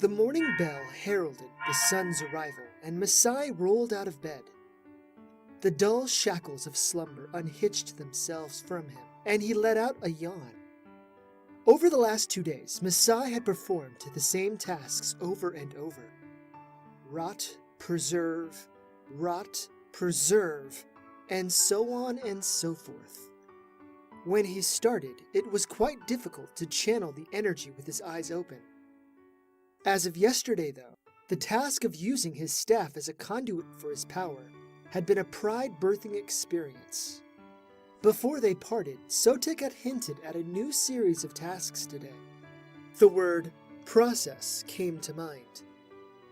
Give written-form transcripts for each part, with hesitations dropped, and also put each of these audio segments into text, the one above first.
The morning bell heralded the sun's arrival, and Masai rolled out of bed. The dull shackles of slumber unhitched themselves from him, and he let out a yawn. Over the last 2 days, Masai had performed the same tasks over and over. Rot, preserve, and so on and so forth. When he started, it was quite difficult to channel the energy with his eyes open. As of yesterday, though, the task of using his staff as a conduit for his power had been a pride-birthing experience. Before they parted, Sotek had hinted at a new series of tasks today. The word process came to mind.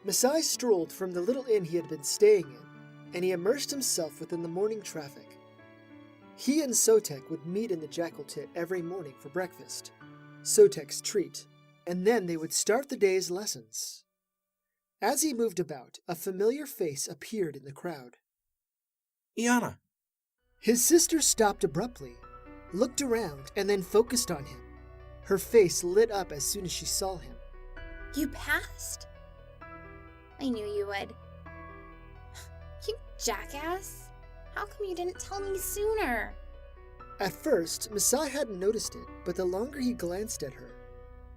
Masai strolled from the little inn he had been staying in, and he immersed himself within the morning traffic. He and Sotek would meet in the Jackal Tit every morning for breakfast, Sotek's treat, and then they would start the day's lessons. As he moved about, a familiar face appeared in the crowd. Eaina! His sister stopped abruptly, looked around, and then focused on him. Her face lit up as soon as she saw him. You passed? I knew you would. You jackass! How come you didn't tell me sooner? At first, Masai hadn't noticed it, but the longer he glanced at her,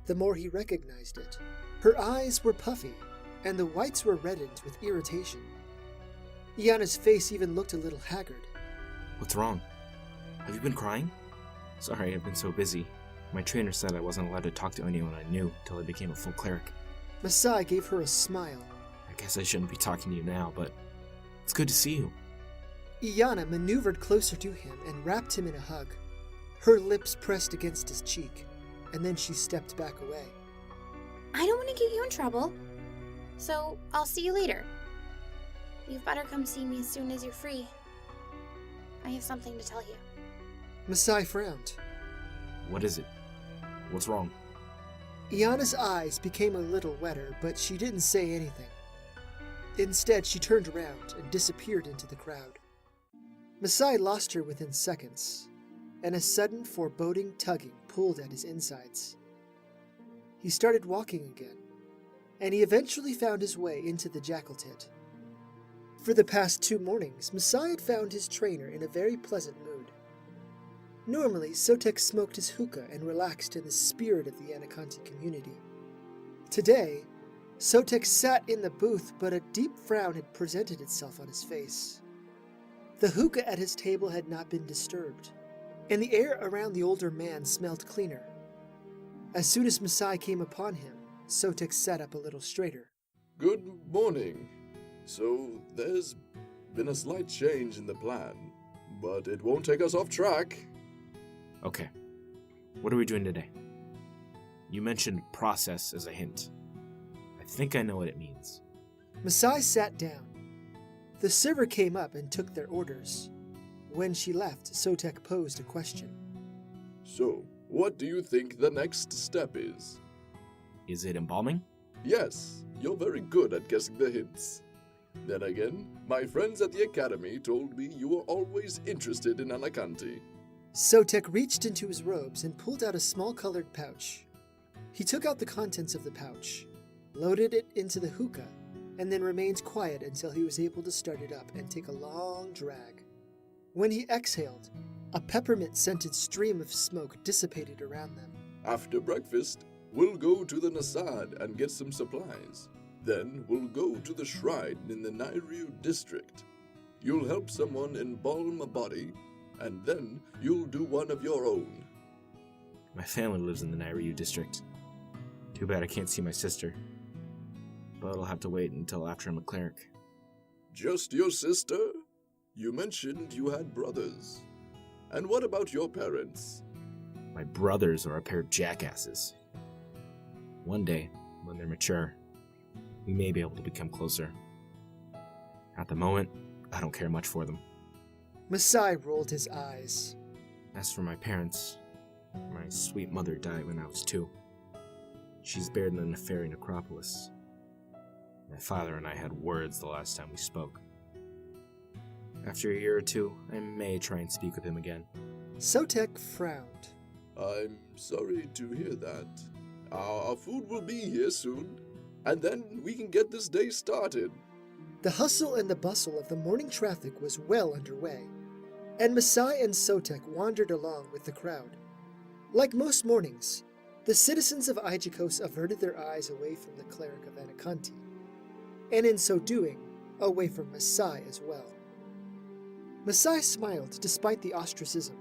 the more he recognized it. Her eyes were puffy, and the whites were reddened with irritation. Eaina's face even looked a little haggard. What's wrong? Have you been crying? Sorry, I've been so busy. My trainer said I wasn't allowed to talk to anyone I knew until I became a full cleric. Masai gave her a smile. I guess I shouldn't be talking to you now, but it's good to see you. Eaina maneuvered closer to him and wrapped him in a hug. Her lips pressed against his cheek, and then she stepped back away. I don't want to get you in trouble, so I'll see you later. You've better come see me as soon as you're free. I have something to tell you. Masai frowned. What is it? What's wrong? Eaina's eyes became a little wetter, but she didn't say anything. Instead, she turned around and disappeared into the crowd. Masai lost her within seconds, and a sudden foreboding tugging pulled at his insides. He started walking again, and he eventually found his way into the Jackal Tit. For the past 2 mornings, Masai had found his trainer in a very pleasant mood. Normally, Sotek smoked his hookah and relaxed in the spirit of the Anakanti community. Today, Sotek sat in the booth, but a deep frown had presented itself on his face. The hookah at his table had not been disturbed, and the air around the older man smelled cleaner. As soon as Masai came upon him, Sotek sat up a little straighter. Good morning. So, there's been a slight change in the plan, but it won't take us off track. Okay. What are we doing today? You mentioned process as a hint. I think I know what it means. Masai sat down. The server came up and took their orders. When she left, Sotek posed a question. So, what do you think the next step is? Is it embalming? Yes, you're very good at guessing the hints. Then again, my friends at the academy told me you were always interested in Anakanti. Sotek reached into his robes and pulled out a small colored pouch. He took out the contents of the pouch, loaded it into the hookah, and then remained quiet until he was able to start it up and take a long drag. When he exhaled, a peppermint-scented stream of smoke dissipated around them. After breakfast, we'll go to the Nasad and get some supplies. Then we'll go to the shrine in the Nairu district. You'll help someone embalm a body, and then you'll do one of your own. My family lives in the Nairu district. Too bad I can't see my sister. But I'll have to wait until after I'm a cleric. Just your sister? You mentioned you had brothers. And what about your parents? My brothers are a pair of jackasses. One day, when they're mature, we may be able to become closer. At the moment, I don't care much for them. Masai rolled his eyes. As for my parents, my sweet mother died when I was 2. She's buried in the Neferi necropolis. My father and I had words the last time we spoke. After a year or 2, I may try and speak with him again. Sotek frowned. I'm sorry to hear that. Our food will be here soon. and then we can get this day started. The hustle and the bustle of the morning traffic was well underway, and Masai and Sotek wandered along with the crowd. Like most mornings, the citizens of Ignacio averted their eyes away from the cleric of Enonoch, and in so doing, away from Masai as well. Masai smiled despite the ostracism.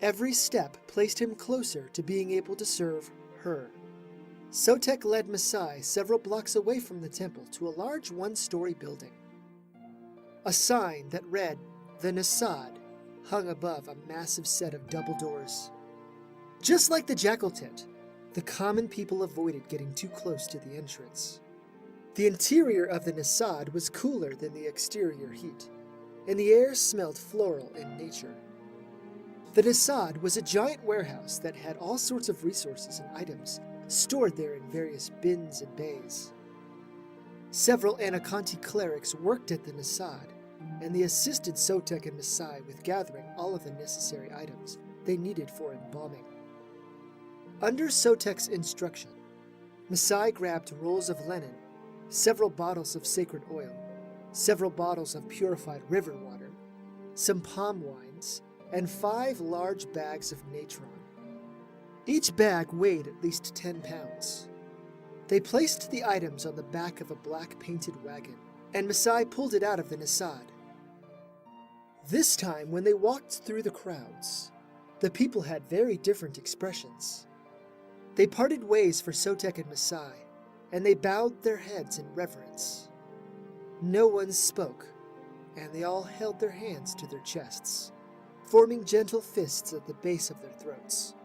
Every step placed him closer to being able to serve her. Sotek led Masai several blocks away from the temple to a large one-story building. A sign that read, "The Nasad," hung above a massive set of double doors. Just like the jackal tent, the common people avoided getting too close to the entrance. The interior of the Nasad was cooler than the exterior heat, and the air smelled floral in nature. The Nasad was a giant warehouse that had all sorts of resources and items stored there in various bins and bays. Several Enonoch clerics worked at the Nasad, and they assisted Sotek and Masai with gathering all of the necessary items they needed for embalming. Under Sotek's instruction, Masai grabbed rolls of linen, several bottles of sacred oil, several bottles of purified river water, some palm wines, and 5 large bags of natron. Each bag weighed at least 10 pounds. They placed the items on the back of a black painted wagon, and Masai pulled it out of the Nasad. This time, when they walked through the crowds, the people had very different expressions. They parted ways for Sotek and Masai, and they bowed their heads in reverence. No one spoke, and they all held their hands to their chests, forming gentle fists at the base of their throats.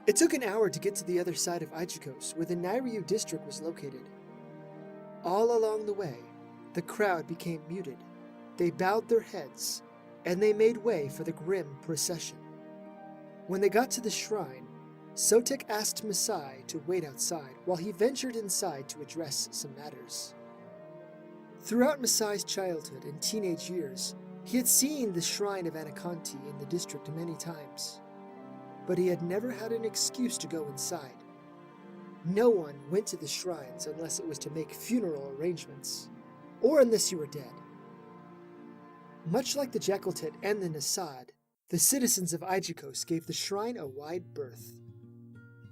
It took an hour to get to the other side of Ignacio, where the Narrator district was located. All along the way, the crowd became muted. They bowed their heads, and they made way for the grim procession. When they got to the shrine, Sotek asked Masai to wait outside while he ventured inside to address some matters. Throughout Masai's childhood and teenage years, he had seen the shrine of Enonoch in the district many times, but he had never had an excuse to go inside. No one went to the shrines unless it was to make funeral arrangements, or unless you were dead. Much like the jackal tent and the Nasad, the citizens of Ignacio gave the shrine a wide berth.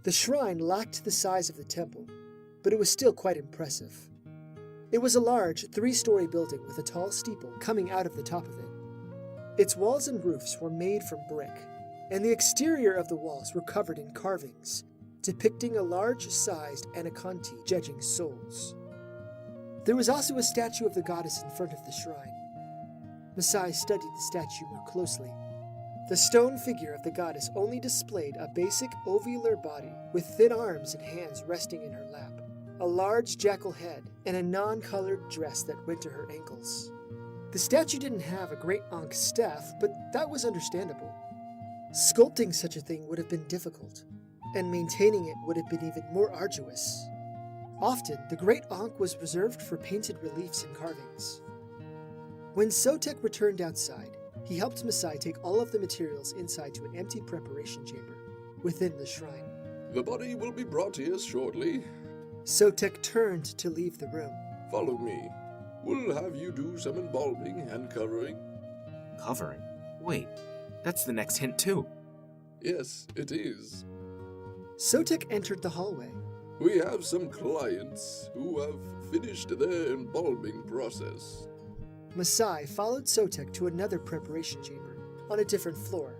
The shrine lacked the size of the temple, but it was still quite impressive. It was a large 3-story building with a tall steeple coming out of the top of it. Its walls and roofs were made from brick, and the exterior of the walls were covered in carvings, depicting a large-sized Enonoch judging souls. There was also a statue of the goddess in front of the shrine. Masai studied the statue more closely. The stone figure of the goddess only displayed a basic ovular body with thin arms and hands resting in her lap, a large jackal head, and a non-colored dress that went to her ankles. The statue didn't have a great Ankh staff, but that was understandable. Sculpting such a thing would have been difficult, and maintaining it would have been even more arduous. Often, the great Ankh was reserved for painted reliefs and carvings. When Sotek returned outside, he helped Masai take all of the materials inside to an empty preparation chamber within the shrine. The body will be brought here shortly. Sotek turned to leave the room. Follow me. We'll have you do some embalming and covering. Covering? Wait, that's the next hint too. Yes, it is. Sotek entered the hallway. We have some clients who have finished their embalming process. Masai followed Sotek to another preparation chamber, on a different floor.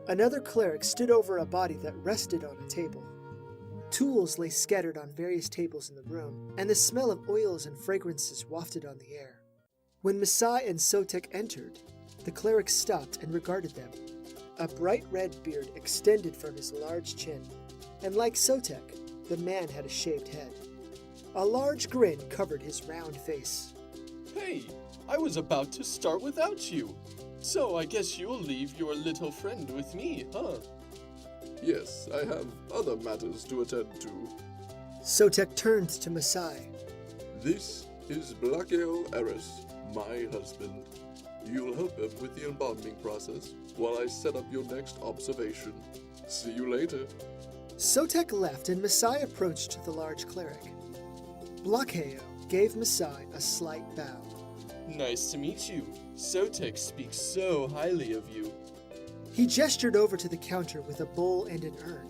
Another cleric stood over a body that rested on a table. Tools lay scattered on various tables in the room, and the smell of oils and fragrances wafted on the air. When Masai and Sotek entered, the cleric stopped and regarded them. A bright red beard extended from his large chin, and like Sotek, the man had a shaved head. A large grin covered his round face. Hey, I was about to start without you. So I guess you'll leave your little friend with me, huh? Yes, I have other matters to attend to. Sotek turned to Masai. This is Blakeo Eris, my husband. You'll help him with the embalming process while I set up your next observation. See you later. Sotek left and Masai approached the large cleric. Blakeo gave Masai a slight bow. Nice to meet you. Sotek speaks so highly of you. He gestured over to the counter with a bowl and an urn.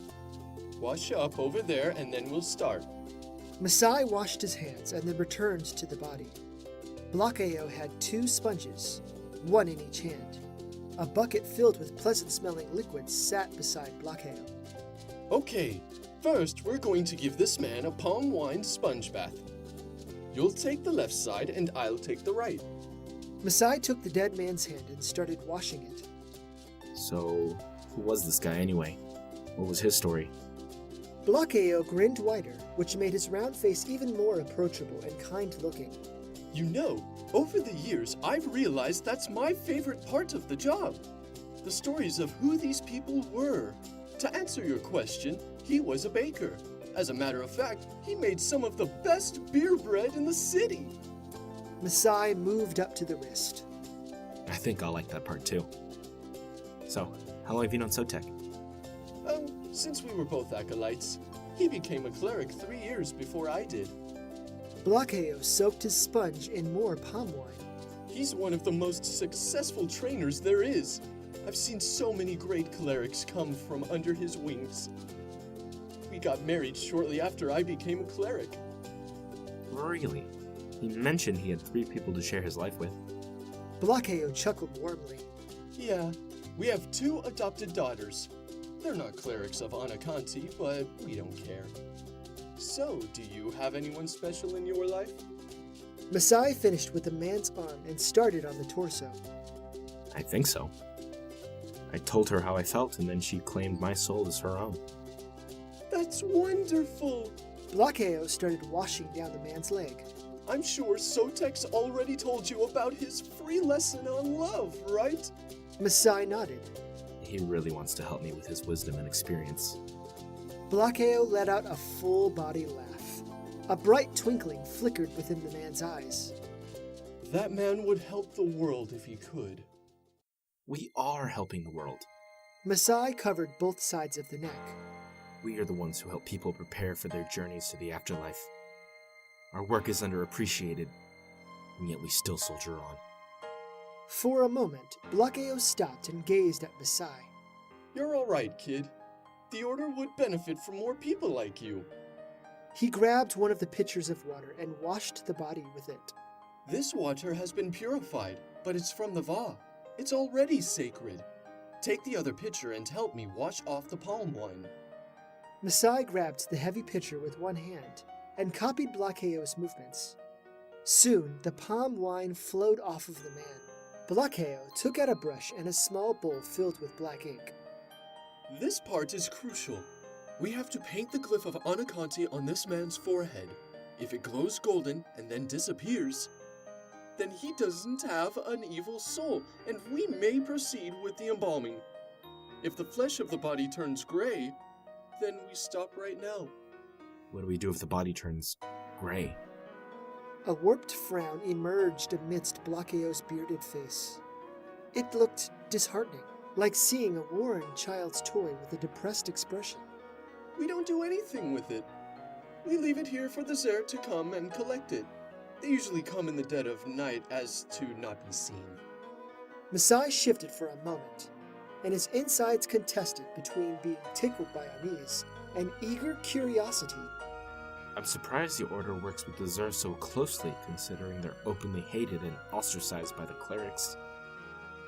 Wash up over there and then we'll start. Masai washed his hands and then returned to the body. Blakeo had 2 sponges, one in each hand. A bucket filled with pleasant-smelling liquids sat beside Blakeo. Okay, first we're going to give this man a palm wine sponge bath. You'll take the left side and I'll take the right. Masai took the dead man's hand and started washing it. So, who was this guy anyway? What was his story? Blakeo grinned wider, which made his round face even more approachable and kind-looking. You know, over the years I've realized that's my favorite part of the job. The stories of who these people were. To answer your question, he was a baker. As a matter of fact, he made some of the best beer bread in the city. Masai moved up to the wrist. I think I'll like that part too. So, how long have you known Sotek? Oh, since we were both acolytes. He became a cleric 3 years before I did. Blakeo soaked his sponge in more palm wine. He's one of the most successful trainers there is. I've seen so many great clerics come from under his wings. We got married shortly after I became a cleric. Really? He mentioned he had 3 people to share his life with. Blakeo chuckled warmly. Yeah, we have 2 adopted daughters. They're not clerics of Anakanti, but we don't care. So, do you have anyone special in your life? Masai finished with the man's arm and started on the torso. I think so. I told her how I felt, and then she claimed my soul as her own. That's wonderful! Blakeo started washing down the man's leg. I'm sure Sotek's already told you about his free lesson on love, right? Masai nodded. He really wants to help me with his wisdom and experience. Blakeo let out a full-body laugh. A bright twinkling flickered within the man's eyes. That man would help the world if he could. We are helping the world. Masai covered both sides of the neck. We are the ones who help people prepare for their journeys to the afterlife. Our work is underappreciated, and yet we still soldier on. For a moment, Blakeo stopped and gazed at Masai. You're all right, kid. The Order would benefit from more people like you. He grabbed one of the pitchers of water and washed the body with it. This water has been purified, but it's from the Va. It's already sacred. Take the other pitcher and help me wash off the palm wine. Masai grabbed the heavy pitcher with one hand and copied Blakeo's movements. Soon, the palm wine flowed off of the man. Blakeo took out a brush and a small bowl filled with black ink. This part is crucial. We have to paint the glyph of Anakanti on this man's forehead. If it glows golden and then disappears, then he doesn't have an evil soul, and we may proceed with the embalming. If the flesh of the body turns gray, then we stop right now. What do we do if the body turns gray? A warped frown emerged amidst Blakeo's bearded face. It looked disheartening, like seeing a worn child's toy with a depressed expression. We don't do anything with it. We leave it here for the Zare to come and collect it. They usually come in the dead of night as to not be seen. Masai shifted for a moment, and his insides contested between being tickled by unease and eager curiosity. I'm surprised the Order works with the Zare so closely, considering they're openly hated and ostracized by the clerics.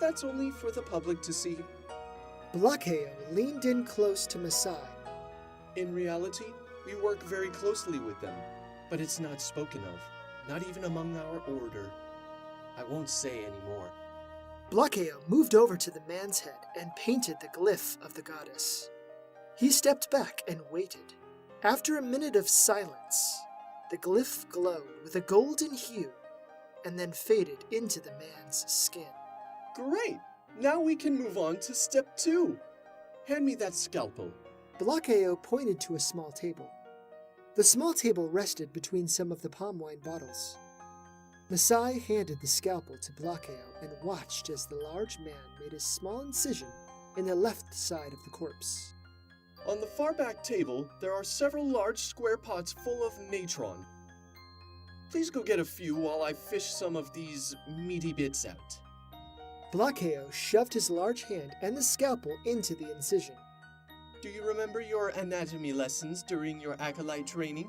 That's only for the public to see. Blakeo leaned in close to Masai. In reality, we work very closely with them, but it's not spoken of, not even among our Order. I won't say any more. Blakeo moved over to the man's head and painted the glyph of the goddess. He stepped back and waited. After a minute of silence, the glyph glowed with a golden hue and then faded into the man's skin. Great! Now we can move on to step 2. Hand me that scalpel. Blakeo pointed to a small table. The small table rested between some of the palm wine bottles. Masai handed the scalpel to Blakeo and watched as the large man made a small incision in the left side of the corpse. On the far back table, there are several large square pots full of natron. Please go get a few while I fish some of these meaty bits out. Blakeo shoved his large hand and the scalpel into the incision. Do you remember your anatomy lessons during your acolyte training?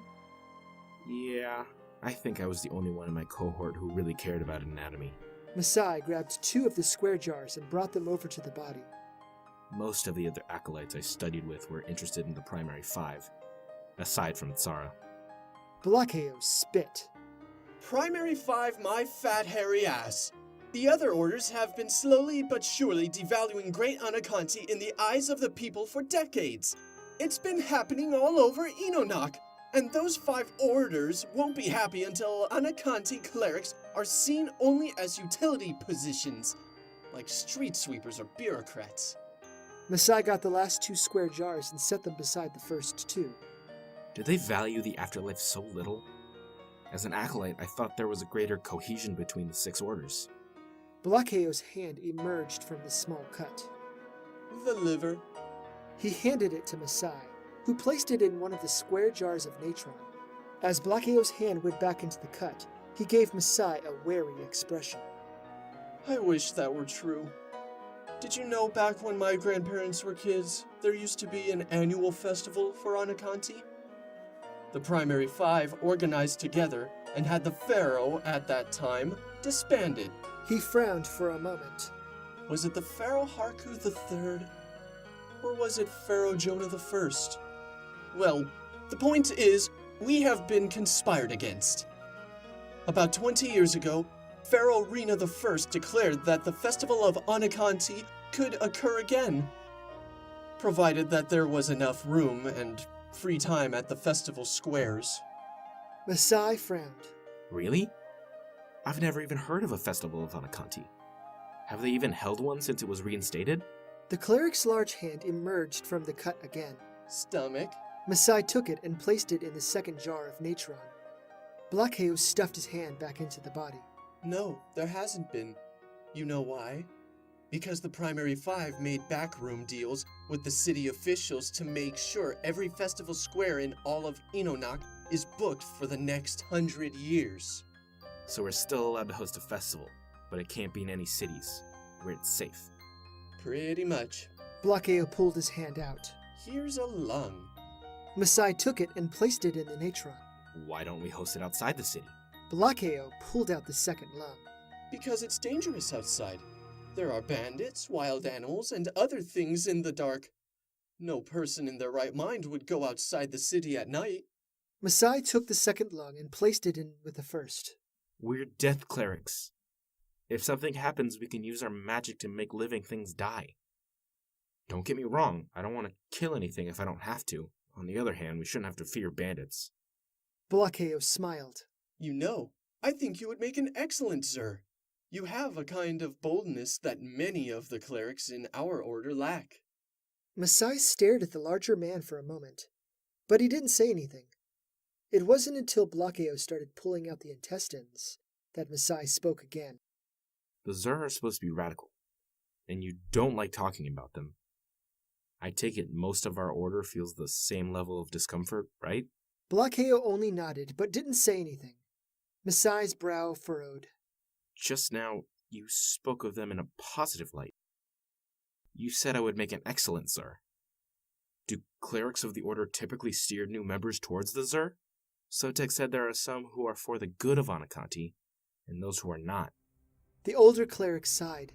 Yeah, I think I was the only one in my cohort who really cared about anatomy. Masai grabbed 2 of the square jars and brought them over to the body. Most of the other acolytes I studied with were interested in the primary 5, aside from Tsara. Blakeo spit. Primary 5, my fat hairy ass. The other orders have been slowly but surely devaluing Great Anakanti in the eyes of the people for decades. It's been happening all over Enonoch, and those 5 orders won't be happy until Anakanti clerics are seen only as utility positions, like street sweepers or bureaucrats. Masai got the last 2 square jars and set them beside the first 2. Do they value the afterlife so little? As an acolyte, I thought there was a greater cohesion between the 6 orders. Blakeo's hand emerged from the small cut. The liver. He handed it to Masai, who placed it in one of the square jars of natron. As Blakeo's hand went back into the cut, he gave Masai a wary expression. I wish that were true. Did you know back when my grandparents were kids, there used to be an annual festival for Anakanti? The primary 5 organized together and had the pharaoh at that time disbanded. He frowned for a moment. Was it the Pharaoh Harku III? Or was it Pharaoh Jonah I? Well, the point is, we have been conspired against. About 20 years ago, Pharaoh Rina I declared that the festival of Anakanti could occur again, provided that there was enough room and free time at the festival squares. Masai frowned. Really? I've never even heard of a festival of Anakanti. Have they even held one since it was reinstated? The cleric's large hand emerged from the cut again. Stomach. Masai took it and placed it in the second jar of natron. Blakeo stuffed his hand back into the body. No, there hasn't been. You know why? Because the primary 5 made backroom deals with the city officials to make sure every festival square in all of Enonoch is booked for the next 100 years. So we're still allowed to host a festival, but it can't be in any cities, where it's safe. Pretty much. Blakeo pulled his hand out. Here's a lung. Masai took it and placed it in the natron. Why don't we host it outside the city? Blakeo pulled out the second lung. Because it's dangerous outside. There are bandits, wild animals, and other things in the dark. No person in their right mind would go outside the city at night. Masai took the second lung and placed it in with the first. We're death clerics. If something happens, we can use our magic to make living things die. Don't get me wrong, I don't want to kill anything if I don't have to. On the other hand, we shouldn't have to fear bandits. Blakeo smiled. You know, I think you would make an excellent Zur. You have a kind of boldness that many of the clerics in our order lack. Masai stared at the larger man for a moment, but he didn't say anything. It wasn't until Blakeo started pulling out the intestines that Masai spoke again. The Zur are supposed to be radical, and you don't like talking about them. I take it most of our order feels the same level of discomfort, right? Blakeo only nodded, but didn't say anything. Masai's brow furrowed. Just now, you spoke of them in a positive light. You said I would make an excellent Zur. Do clerics of the order typically steer new members towards the Zur? Sotek said there are some who are for the good of Anakanti, and those who are not. The older cleric sighed.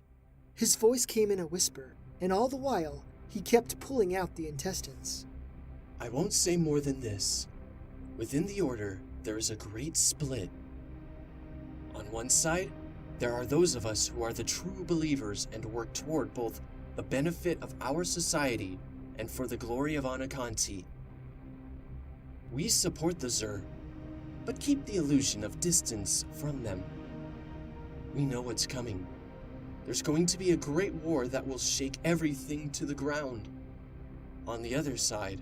His voice came in a whisper, and all the while, he kept pulling out the intestines. I won't say more than this. Within the order, there is a great split. On one side, there are those of us who are the true believers and work toward both the benefit of our society and for the glory of Anakanti. We support the Zur, but keep the illusion of distance from them. We know what's coming. There's going to be a great war that will shake everything to the ground. On the other side,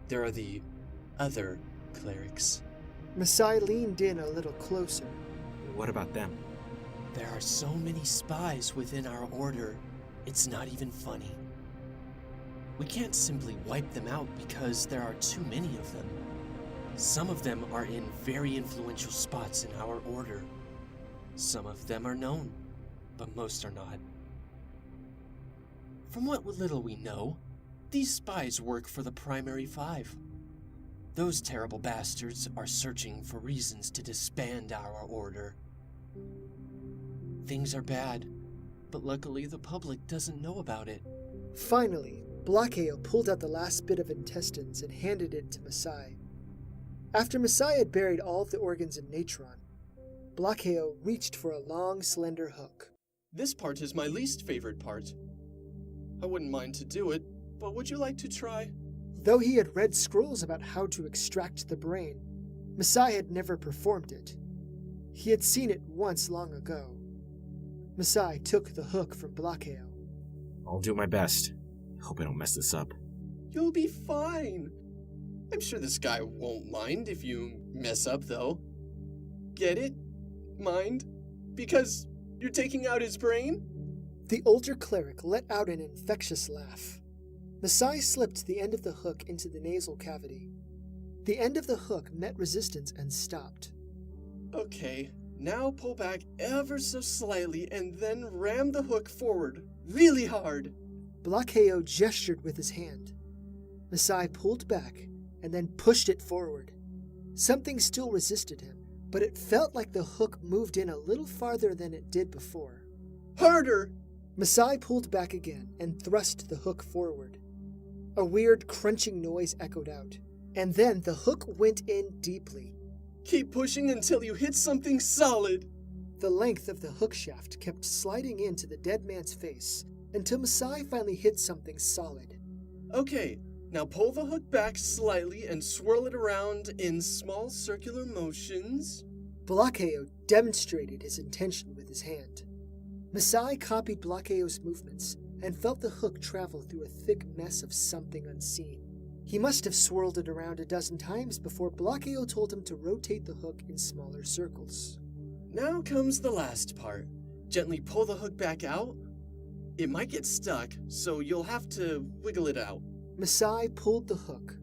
there are the other clerics. Masai leaned in a little closer. What about them? There are so many spies within our order, it's not even funny. We can't simply wipe them out because there are too many of them. Some of them are in very influential spots in our order. Some of them are known, but most are not. From what little we know, these spies work for the primary five. Those terrible bastards are searching for reasons to disband our order. Things are bad, but luckily the public doesn't know about it. Finally, Blakeo pulled out the last bit of intestines and handed it to Masai. After Masai had buried all of the organs in natron, Blakeo reached for a long, slender hook. This part is my least favorite part. I wouldn't mind to do it, but would you like to try? Though he had read scrolls about how to extract the brain, Masai had never performed it. He had seen it once long ago. Masai took the hook from Blakeo. I'll do my best. Hope I don't mess this up. You'll be fine. I'm sure this guy won't mind if you mess up, though. Get it? Mind? Because you're taking out his brain? The older cleric let out an infectious laugh. Masai slipped the end of the hook into the nasal cavity. The end of the hook met resistance and stopped. Okay, now pull back ever so slightly and then ram the hook forward, really hard. Blakeo gestured with his hand. Masai pulled back and then pushed it forward. Something still resisted him, but it felt like the hook moved in a little farther than it did before. Harder! Masai pulled back again and thrust the hook forward. A weird crunching noise echoed out, and then the hook went in deeply. Keep pushing until you hit something solid. The length of the hook shaft kept sliding into the dead man's face until Masai finally hit something solid. Okay, now pull the hook back slightly and swirl it around in small circular motions. Blakeo demonstrated his intention with his hand. Masai copied Blakeo's movements and felt the hook travel through a thick mess of something unseen. He must have swirled it around a dozen times before Blakeo told him to rotate the hook in smaller circles. Now comes the last part. Gently pull the hook back out. It might get stuck, so you'll have to wiggle it out. Masai pulled the hook,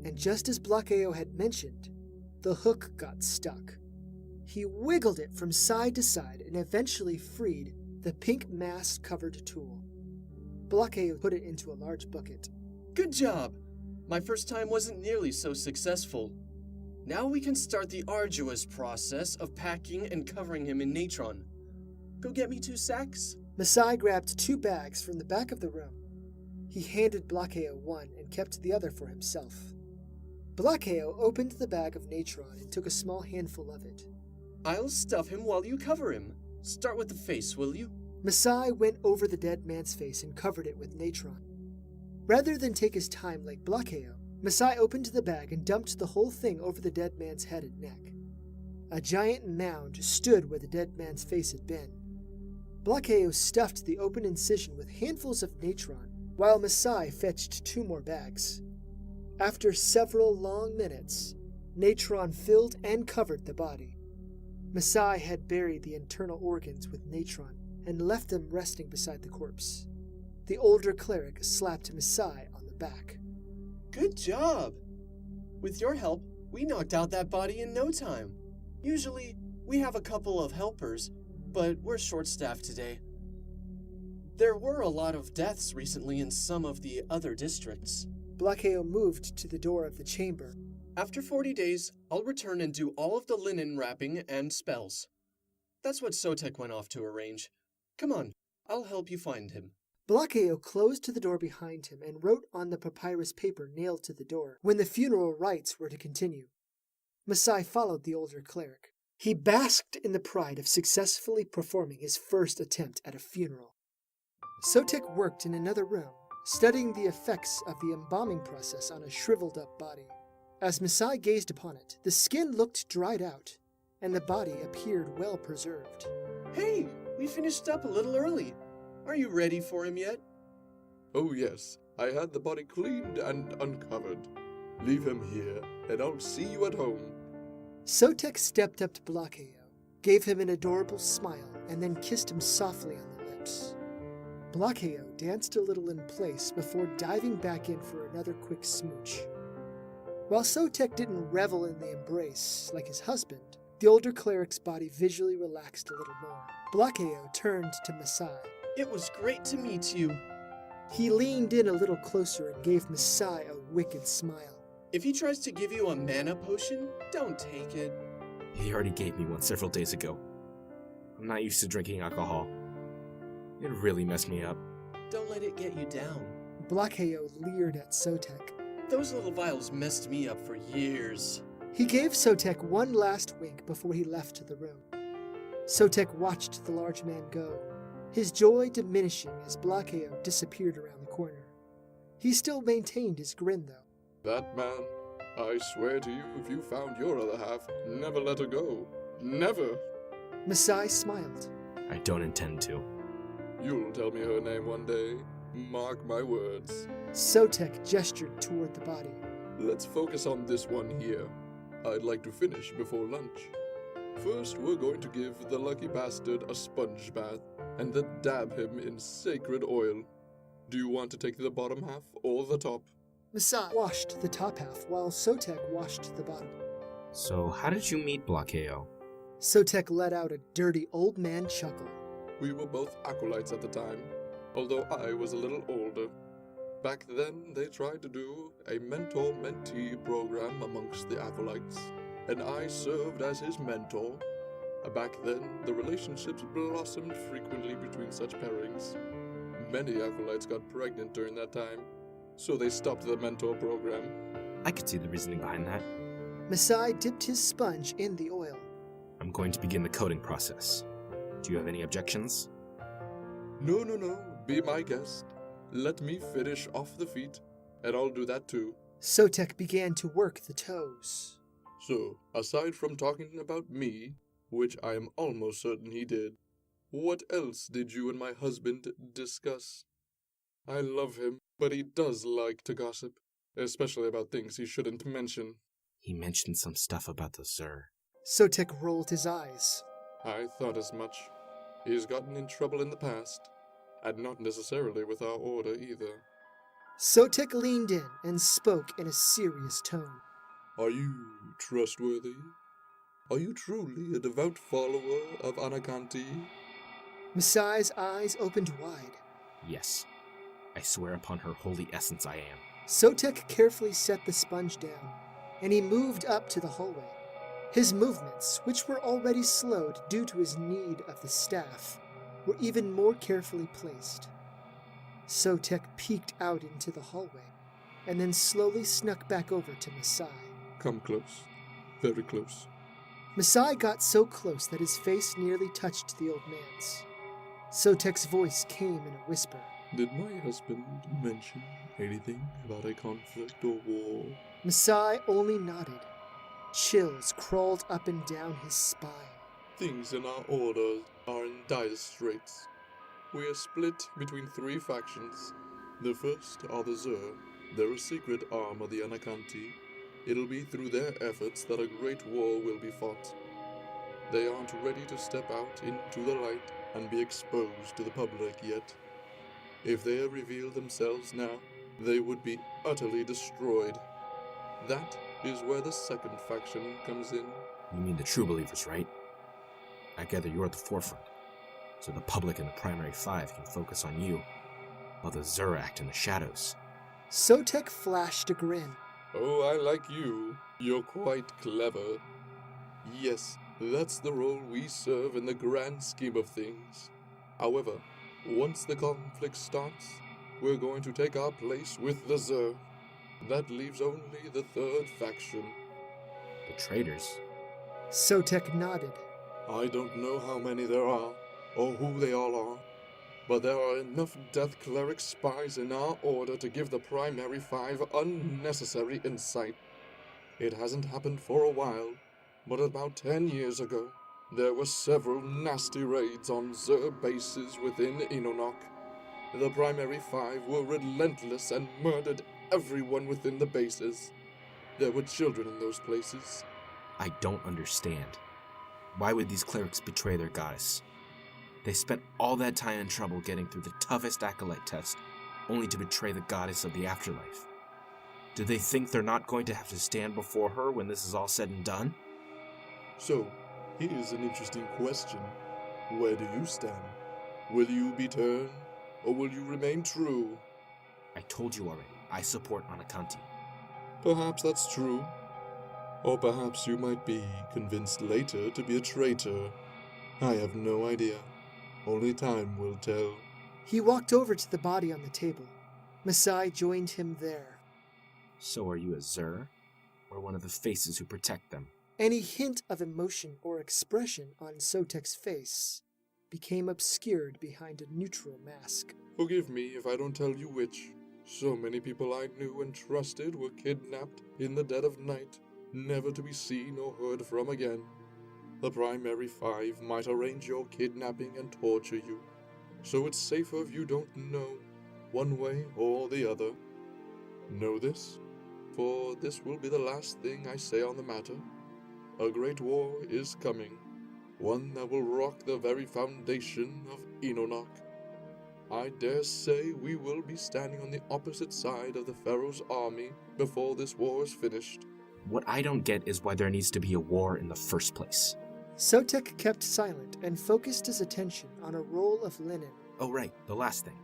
and just as Blakeo had mentioned, the hook got stuck. He wiggled it from side to side and eventually freed the pink mask-covered tool. Blakeo put it into a large bucket. Good job! My first time wasn't nearly so successful. Now we can start the arduous process of packing and covering him in natron. Go get me 2 sacks? Masai grabbed 2 bags from the back of the room. He handed Blakeo one and kept the other for himself. Blakeo opened the bag of natron and took a small handful of it. I'll stuff him while you cover him. Start with the face, will you? Masai went over the dead man's face and covered it with natron. Rather than take his time like Blakeo, Masai opened the bag and dumped the whole thing over the dead man's head and neck. A giant mound stood where the dead man's face had been. Blakeo stuffed the open incision with handfuls of natron, while Masai fetched 2 more bags. After several long minutes, natron filled and covered the body. Masai had buried the internal organs with natron and left them resting beside the corpse. The older cleric slapped Masai on the back. Good job! With your help, we knocked out that body in no time. Usually, we have a couple of helpers, but we're short-staffed today. There were a lot of deaths recently in some of the other districts. Blakeo moved to the door of the chamber. After 40 days, I'll return and do all of the linen wrapping and spells. That's what Sotek went off to arrange. Come on, I'll help you find him. Blakeo closed the door behind him and wrote on the papyrus paper nailed to the door when the funeral rites were to continue. Masai followed the older cleric. He basked in the pride of successfully performing his first attempt at a funeral. Sotek worked in another room, studying the effects of the embalming process on a shriveled-up body. As Masai gazed upon it, the skin looked dried out, and the body appeared well preserved. Hey, we finished up a little early. Are you ready for him yet? Oh yes, I had the body cleaned and uncovered. Leave him here, and I'll see you at home. Sotek stepped up to Blakeo, gave him an adorable smile, and then kissed him softly on the lips. Blakeo danced a little in place before diving back in for another quick smooch. While Sotek didn't revel in the embrace like his husband, the older cleric's body visually relaxed a little more. Blakeo turned to Masai. It was great to meet you. He leaned in a little closer and gave Masai a wicked smile. If he tries to give you a mana potion, don't take it. He already gave me one several days ago. I'm not used to drinking alcohol. It really messed me up. Don't let it get you down. Blakeo leered at Sotek. Those little vials messed me up for years. He gave Sotek one last wink before he left the room. Sotek watched the large man go, his joy diminishing as Blakeo disappeared around the corner. He still maintained his grin, though. That man, I swear to you, if you found your other half, never let her go. Never. Masai smiled. I don't intend to. You'll tell me her name one day. Mark my words. Sotek gestured toward the body. Let's focus on this one here. I'd like to finish before lunch. First, we're going to give the lucky bastard a sponge bath, and then dab him in sacred oil. Do you want to take the bottom half or the top? Masai washed the top half while Sotek washed the bottom. So, how did you meet Blakeo? Sotek let out a dirty old man chuckle. We were both acolytes at the time, although I was a little older. Back then, they tried to do a mentor-mentee program amongst the acolytes, and I served as his mentor. Back then, the relationships blossomed frequently between such pairings. Many acolytes got pregnant during that time, so they stopped the mentor program. I could see the reasoning behind that. Masai dipped his sponge in the oil. I'm going to begin the coding process. Do you have any objections? No, be my guest. Let me finish off the feet, and I'll do that too. Sotek began to work the toes. So, aside from talking about me, which I am almost certain he did, what else did you and my husband discuss? I love him, but he does like to gossip, especially about things he shouldn't mention. He mentioned some stuff about the Zur. Sotek rolled his eyes. I thought as much. He's gotten in trouble in the past, and not necessarily with our order either. Sotek leaned in and spoke in a serious tone. Are you trustworthy? Are you truly a devout follower of Anakanti? Masai's eyes opened wide. Yes. I swear upon her holy essence I am. Sotek carefully set the sponge down, and he moved up to the hallway. His movements, which were already slowed due to his need of the staff, were even more carefully placed. Sotek peeked out into the hallway, and then slowly snuck back over to Masai. Come close. Very close. Masai got so close that his face nearly touched the old man's. Sotek's voice came in a whisper. Did my husband mention anything about a conflict or war? Masai only nodded. Chills crawled up and down his spine. Things in our order are in dire straits. We are split between 3 factions. The first are the Zur. They're a secret arm of the Anakanti. It'll be through their efforts that a great war will be fought. They aren't ready to step out into the light and be exposed to the public yet. If they reveal themselves now, they would be utterly destroyed. That is where the second faction comes in. You mean the true believers, right? I gather you're at the forefront, so the public and the primary 5 can focus on you, while the Zur act in the shadows. Sotek flashed a grin. Oh, I like you. You're quite clever. Yes, that's the role we serve in the grand scheme of things. However, once the conflict starts, we're going to take our place with the Zur. That leaves only the third faction. The traitors? Sotek nodded. I don't know how many there are, or who they all are, but there are enough Death Cleric spies in our order to give the primary 5 unnecessary insight. It hasn't happened for a while, but about 10 years ago, there were several nasty raids on Zur bases within Enonoch. The primary 5 were relentless and murdered everyone within the bases. There were children in those places. I don't understand. Why would these clerics betray their goddess? They spent all that time and trouble getting through the toughest acolyte test, only to betray the goddess of the afterlife. Do they think they're not going to have to stand before her when this is all said and done? So, here's an interesting question. Where do you stand? Will you be turned, or will you remain true? I told you already, I support Anakanti. Perhaps that's true. Or perhaps you might be convinced later to be a traitor. I have no idea. Only time will tell. He walked over to the body on the table. Masai joined him there. So are you a Zur, or one of the faces who protect them? Any hint of emotion or expression on Sotek's face became obscured behind a neutral mask. Forgive me if I don't tell you which. So many people I knew and trusted were kidnapped in the dead of night, never to be seen or heard from again. The primary five might arrange your kidnapping and torture you, so it's safer if you don't know, one way or the other. Know this, for this will be the last thing I say on the matter. A great war is coming, one that will rock the very foundation of Enonoch. I dare say we will be standing on the opposite side of the Pharaoh's army before this war is finished. What I don't get is why there needs to be a war in the first place. Sotek kept silent and focused his attention on a roll of linen. Oh right, the last thing.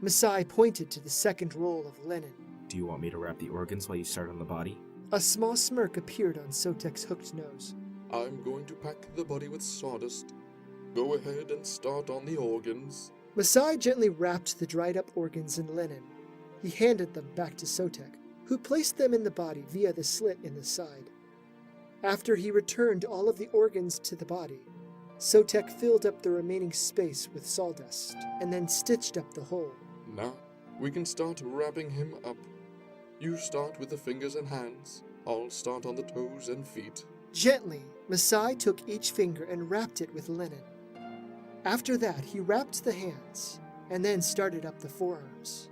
Masai pointed to the second roll of linen. Do you want me to wrap the organs while you start on the body? A small smirk appeared on Sotek's hooked nose. I'm going to pack the body with sawdust. Go ahead and start on the organs. Masai gently wrapped the dried-up organs in linen. He handed them back to Sotek, who placed them in the body via the slit in the side. After he returned all of the organs to the body, Sotek filled up the remaining space with sawdust, and then stitched up the hole. Now, we can start wrapping him up. You start with the fingers and hands. I'll start on the toes and feet. Gently, Masai took each finger and wrapped it with linen. After that, he wrapped the hands, and then started up the forearms.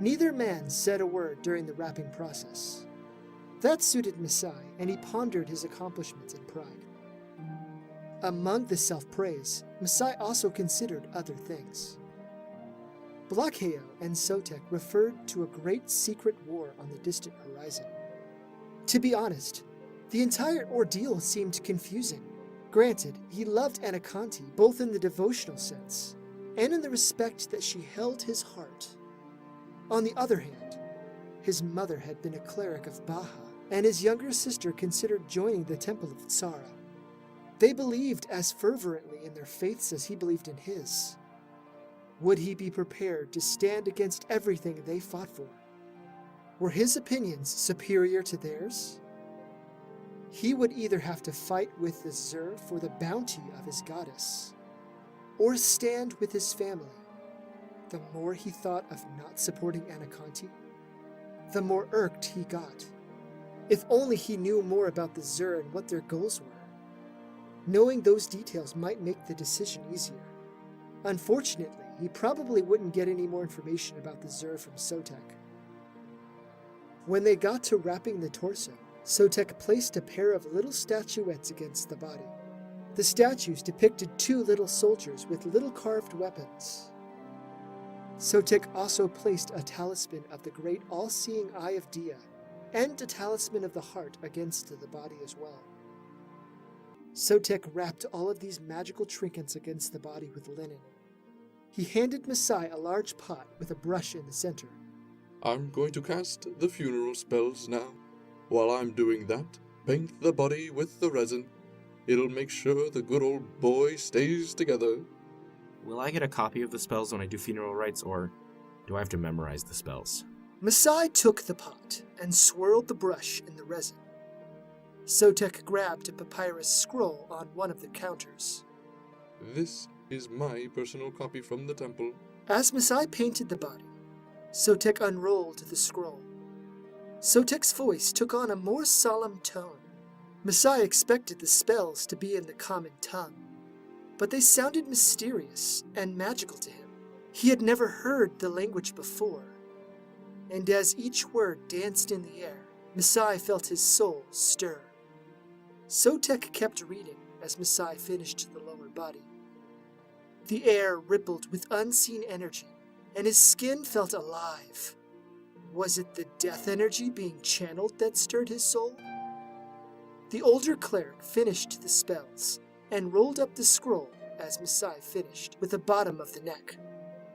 Neither man said a word during the wrapping process. That suited Masai, and he pondered his accomplishments in pride. Among the self-praise, Masai also considered other things. Blakeo and Sotek referred to a great secret war on the distant horizon. To be honest, the entire ordeal seemed confusing. Granted, he loved Anakanti both in the devotional sense and in the respect that she held his heart. On the other hand, his mother had been a cleric of Baha, and his younger sister considered joining the Temple of Tsara. They believed as fervently in their faiths as he believed in his. Would he be prepared to stand against everything they fought for? Were his opinions superior to theirs? He would either have to fight with the Zur for the bounty of his goddess, or stand with his family. The more he thought of not supporting Anakanti, the more irked he got. If only he knew more about the Zur and what their goals were. Knowing those details might make the decision easier. Unfortunately, he probably wouldn't get any more information about the Zur from Sotek. When they got to wrapping the torso, Sotek placed a pair of little statuettes against the body. The statues depicted two little soldiers with little carved weapons. Sotek also placed a talisman of the great all-seeing Eye of Dia and a talisman of the heart against the body as well. Sotek wrapped all of these magical trinkets against the body with linen. He handed Masai a large pot with a brush in the center. I'm going to cast the funeral spells now. While I'm doing that, paint the body with the resin. It'll make sure the good old boy stays together. Will I get a copy of the spells when I do funeral rites, or do I have to memorize the spells? Masai took the pot and swirled the brush in the resin. Sotek grabbed a papyrus scroll on one of the counters. This is my personal copy from the temple. As Masai painted the body, Sotek unrolled the scroll. Sotek's voice took on a more solemn tone. Masai expected the spells to be in the common tongue, but they sounded mysterious and magical to him. He had never heard the language before, and as each word danced in the air, Masai felt his soul stir. Sotek kept reading as Masai finished the lower body. The air rippled with unseen energy, and his skin felt alive. Was it the death energy being channeled that stirred his soul? The older cleric finished the spells and rolled up the scroll as Masai finished, with the bottom of the neck.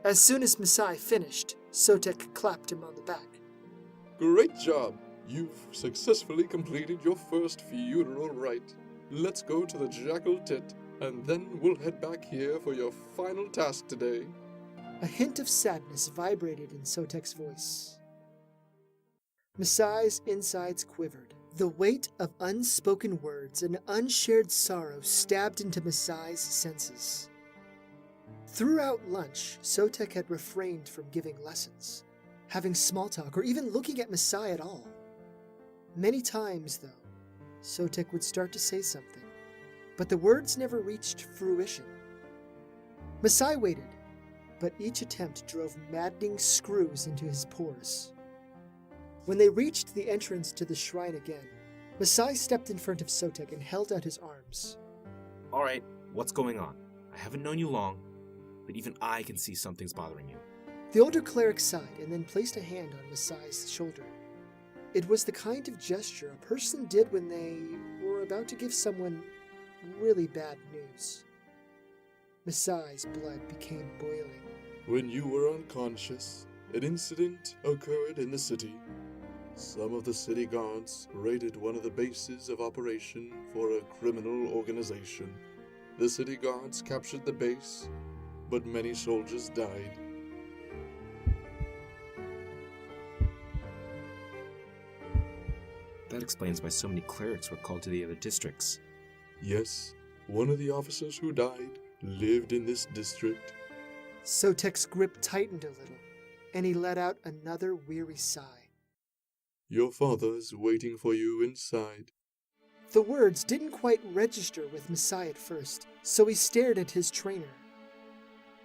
As soon as Masai finished, Sotek clapped him on the back. Great job! You've successfully completed your first funeral rite. Let's go to the Jackal Tit, and then we'll head back here for your final task today. A hint of sadness vibrated in Sotek's voice. Masai's insides quivered. The weight of unspoken words and unshared sorrow stabbed into Masai's senses. Throughout lunch, Sotek had refrained from giving lessons, having small talk, or even looking at Masai at all. Many times, though, Sotek would start to say something, but the words never reached fruition. Masai waited, but each attempt drove maddening screws into his pores. When they reached the entrance to the shrine again, Masai stepped in front of Sotek and held out his arms. All right, what's going on? I haven't known you long, but even I can see something's bothering you. The older cleric sighed and then placed a hand on Masai's shoulder. It was the kind of gesture a person did when they were about to give someone really bad news. Masai's blood became boiling. When you were unconscious, an incident occurred in the city. Some of the city guards raided one of the bases of operation for a criminal organization. The city guards captured the base, but many soldiers died. That explains why so many clerics were called to the other districts. Yes, one of the officers who died lived in this district. Sotek's grip tightened a little, and he let out another weary sigh. Your father's waiting for you inside. The words didn't quite register with Masai at first, so he stared at his trainer.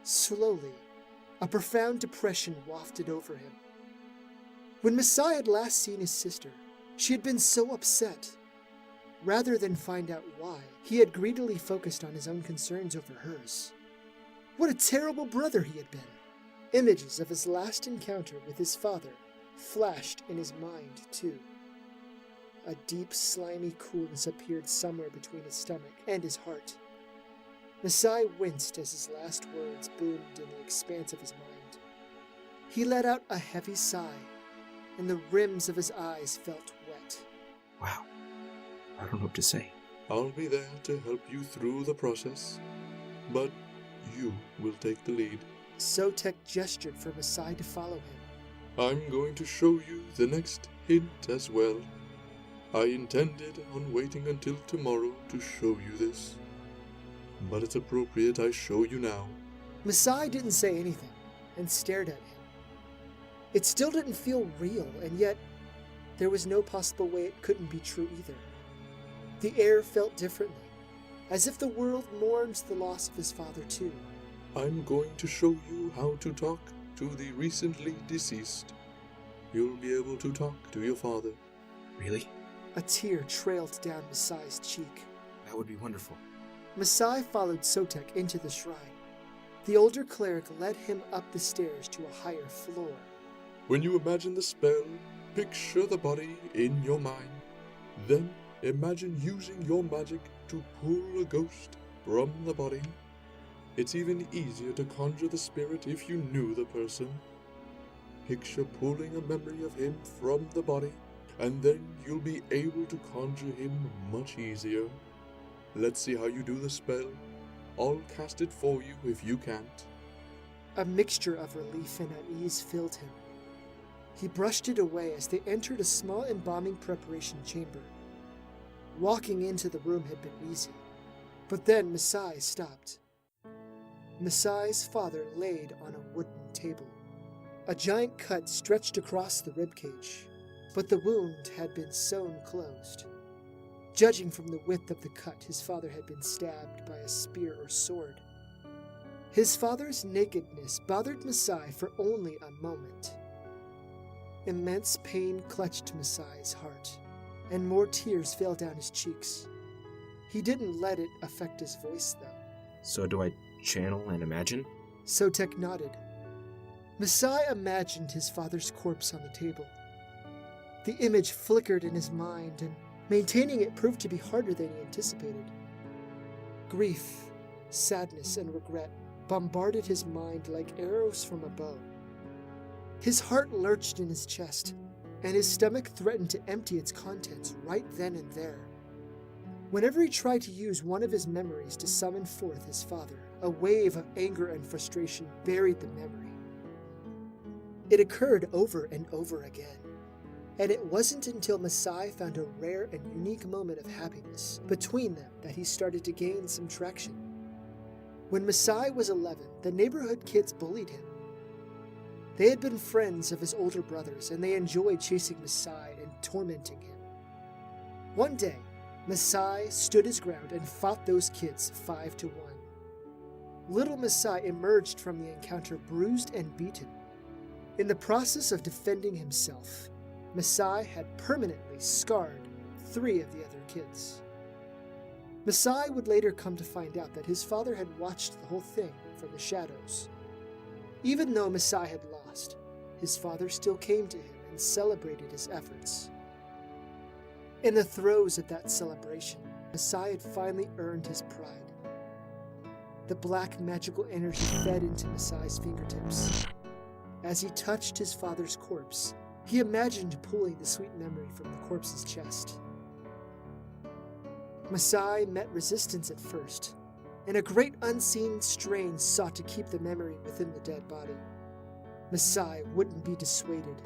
Slowly, a profound depression wafted over him. When Masai had last seen his sister, she had been so upset. Rather than find out why, he had greedily focused on his own concerns over hers. What a terrible brother he had been! Images of his last encounter with his father flashed in his mind, too. A deep, slimy coolness appeared somewhere between his stomach and his heart. Masai winced as his last words boomed in the expanse of his mind. He let out a heavy sigh, and the rims of his eyes felt wet. Wow, I don't know what to say. I'll be there to help you through the process, but you will take the lead. Sotek gestured for Masai to follow him. I'm going to show you the next hint as well. I intended on waiting until tomorrow to show you this, but it's appropriate I show you now. Masai didn't say anything and stared at him. It still didn't feel real, and yet there was no possible way it couldn't be true either. The air felt differently, as if the world mourned the loss of his father too. I'm going to show you how to talk to the recently deceased. You'll be able to talk to your father. Really? A tear trailed down Masai's cheek. That would be wonderful. Masai followed Sotek into the shrine. The older cleric led him up the stairs to a higher floor. When you imagine the spell, picture the body in your mind. Then imagine using your magic to pull a ghost from the body. It's even easier to conjure the spirit if you knew the person. Picture pulling a memory of him from the body, and then you'll be able to conjure him much easier. Let's see how you do the spell. I'll cast it for you if you can't. A mixture of relief and unease filled him. He brushed it away as they entered a small embalming preparation chamber. Walking into the room had been easy, but then Masai stopped. Masai's father laid on a wooden table. A giant cut stretched across the ribcage, but the wound had been sewn closed. Judging from the width of the cut, his father had been stabbed by a spear or sword. His father's nakedness bothered Masai for only a moment. Immense pain clutched Masai's heart, and more tears fell down his cheeks. He didn't let it affect his voice, though. So do I channel and imagine? Sotek nodded. Masai imagined his father's corpse on the table. The image flickered in his mind, and maintaining it proved to be harder than he anticipated. Grief, sadness, and regret bombarded his mind like arrows from a bow. His heart lurched in his chest, and his stomach threatened to empty its contents right then and there. Whenever he tried to use one of his memories to summon forth his father, a wave of anger and frustration buried the memory. It occurred over and over again, and it wasn't until Masai found a rare and unique moment of happiness between them that he started to gain some traction. When Masai was 11, the neighborhood kids bullied him. They had been friends of his older brothers, and they enjoyed chasing Masai and tormenting him. One day, Masai stood his ground and fought those kids 5-1. Little Masai emerged from the encounter bruised and beaten. In the process of defending himself, Masai had permanently scarred 3 of the other kids. Masai would later come to find out that his father had watched the whole thing from the shadows. Even though Masai had lost, his father still came to him and celebrated his efforts. In the throes of that celebration, Masai had finally earned his pride. The black magical energy fed into Masai's fingertips. As he touched his father's corpse, he imagined pulling the sweet memory from the corpse's chest. Masai met resistance at first, and a great unseen strain sought to keep the memory within the dead body. Masai wouldn't be dissuaded.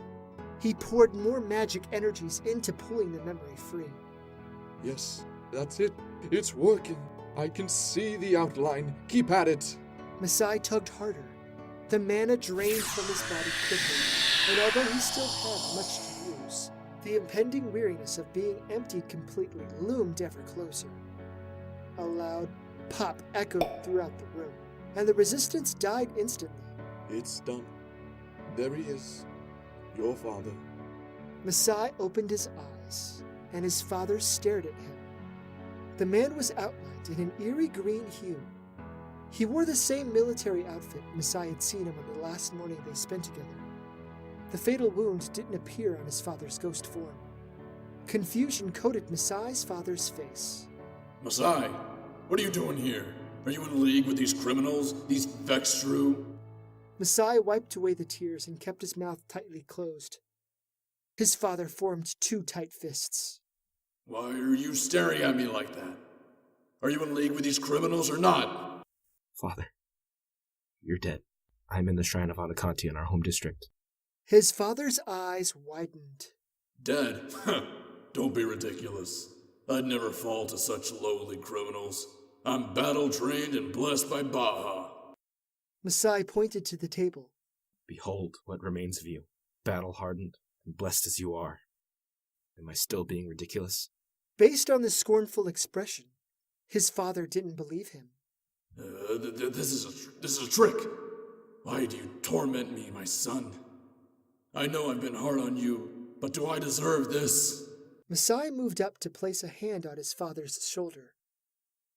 He poured more magic energies into pulling the memory free. Yes, that's it. It's working. I can see the outline. Keep at it. Masai tugged harder. The mana drained from his body quickly, and although he still had much to use, the impending weariness of being emptied completely loomed ever closer. A loud pop echoed throughout the room, and the resistance died instantly. It's done. There he is. Your father. Masai opened his eyes, and his father stared at him. The man was outlined in an eerie green hue. He wore the same military outfit Masai had seen him on the last morning they spent together. The fatal wound didn't appear on his father's ghost form. Confusion coated Masai's father's face. Masai, what are you doing here? Are you in league with these criminals, these Vextru? Masai wiped away the tears and kept his mouth tightly closed. His father formed 2 tight fists. Why are you staring at me like that? Are you in league with these criminals or not? Father, you're dead. I'm in the shrine of Anaconti in our home district. His father's eyes widened. Dead? Don't be ridiculous. I'd never fall to such lowly criminals. I'm battle-trained and blessed by Baja. Masai pointed to the table. Behold what remains of you, battle-hardened and blessed as you are. Am I still being ridiculous? Based on the scornful expression, his father didn't believe him. This is a trick. Why do you torment me, my son? I know I've been hard on you, but do I deserve this? Masai moved up to place a hand on his father's shoulder,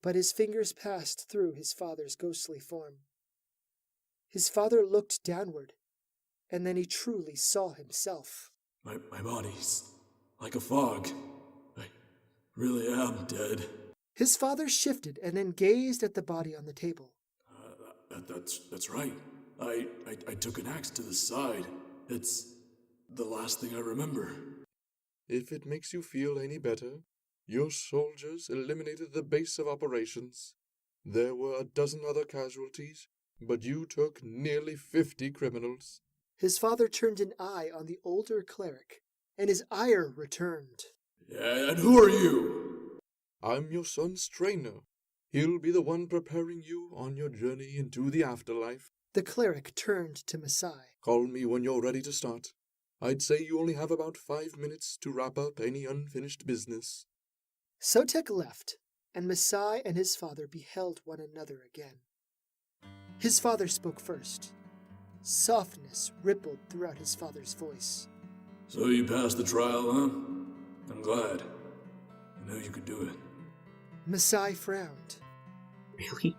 but his fingers passed through his father's ghostly form. His father looked downward, and then he truly saw himself. My body's like a fog. I really am dead. His father shifted and then gazed at the body on the table. That's right. I took an axe to the side. It's the last thing I remember. If it makes you feel any better, your soldiers eliminated the base of operations. There were 12 other casualties, but you took nearly 50 criminals. His father turned an eye on the older cleric, and his ire returned. Yeah, and who are you? I'm your son's trainer. He'll be the one preparing you on your journey into the afterlife. The cleric turned to Masai. Call me when you're ready to start. I'd say you only have about 5 minutes to wrap up any unfinished business. Sotek left, and Masai and his father beheld one another again. His father spoke first. Softness rippled throughout his father's voice. So you passed the trial, huh? I'm glad. I knew you could do it. Masai frowned. Really? You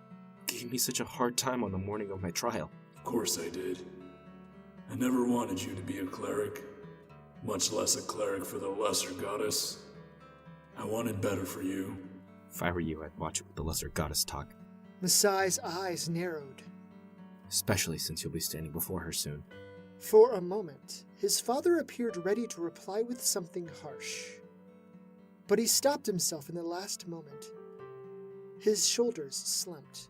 gave me such a hard time on the morning of my trial. Of course I did. I never wanted you to be a cleric, much less a cleric for the lesser goddess. I wanted better for you. If I were you, I'd watch the lesser goddess talk. Masai's eyes narrowed. Especially since you'll be standing before her soon. For a moment, his father appeared ready to reply with something harsh. But he stopped himself in the last moment. His shoulders slumped.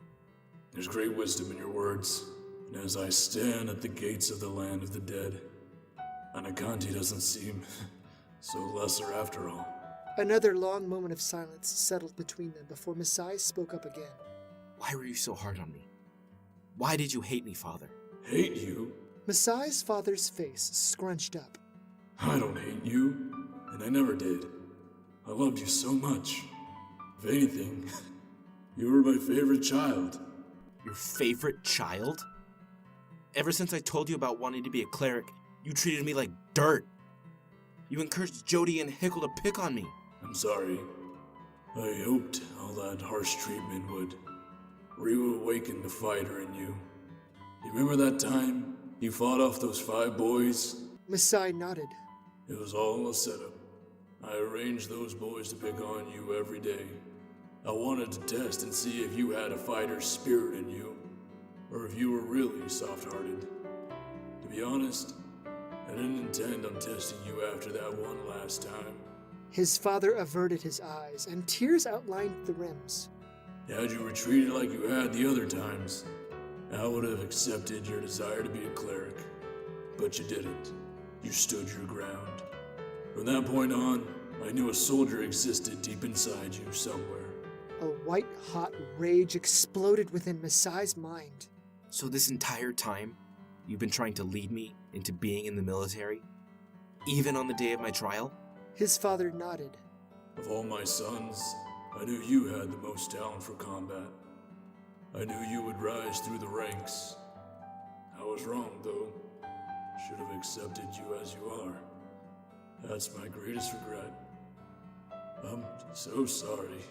There's great wisdom in your words, and as I stand at the gates of the land of the dead, Anakanti doesn't seem so lesser after all. Another long moment of silence settled between them before Masai spoke up again. Why were you so hard on me? Why did you hate me, Father? Hate you? Masai's father's face scrunched up. I don't hate you, and I never did. I loved you so much. If anything, you were my favorite child. Your favorite child? Ever since I told you about wanting to be a cleric, you treated me like dirt. You encouraged Jody and Hickle to pick on me. I'm sorry. I hoped all that harsh treatment would reawaken the fighter in you. You remember that time you fought off those 5 boys? Masai nodded. It was all a setup. I arranged those boys to pick on you every day. I wanted to test and see if you had a fighter's spirit in you, or if you were really soft-hearted. To be honest, I didn't intend on testing you after that one last time. His father averted his eyes, and tears outlined the rims. Had you retreated like you had the other times, I would have accepted your desire to be a cleric. But you didn't. You stood your ground. From that point on, I knew a soldier existed deep inside you somewhere. A white-hot rage exploded within Masai's mind. So this entire time, you've been trying to lead me into being in the military? Even on the day of my trial? His father nodded. Of all my sons, I knew you had the most talent for combat. I knew you would rise through the ranks. I was wrong, though. Should have accepted you as you are. That's my greatest regret. I'm so sorry,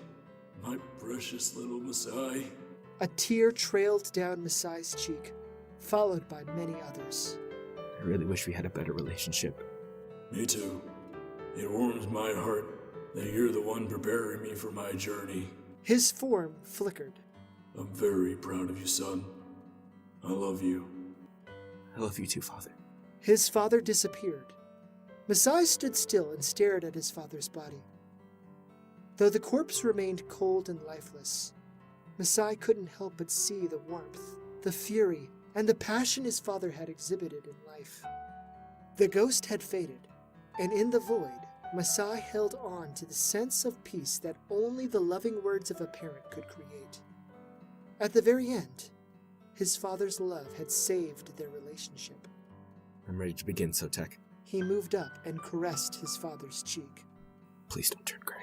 my precious little Masai. A tear trailed down Masai's cheek, followed by many others. I really wish we had a better relationship. Me too. It warms my heart that you're the one preparing me for my journey. His form flickered. I'm very proud of you, son. I love you. I love you too, Father. His father disappeared. Masai stood still and stared at his father's body. Though the corpse remained cold and lifeless, Masai couldn't help but see the warmth, the fury, and the passion his father had exhibited in life. The ghost had faded, and in the void, Masai held on to the sense of peace that only the loving words of a parent could create. At the very end, his father's love had saved their relationship. I'm ready to begin, Sotek. He moved up and caressed his father's cheek. Please don't turn gray.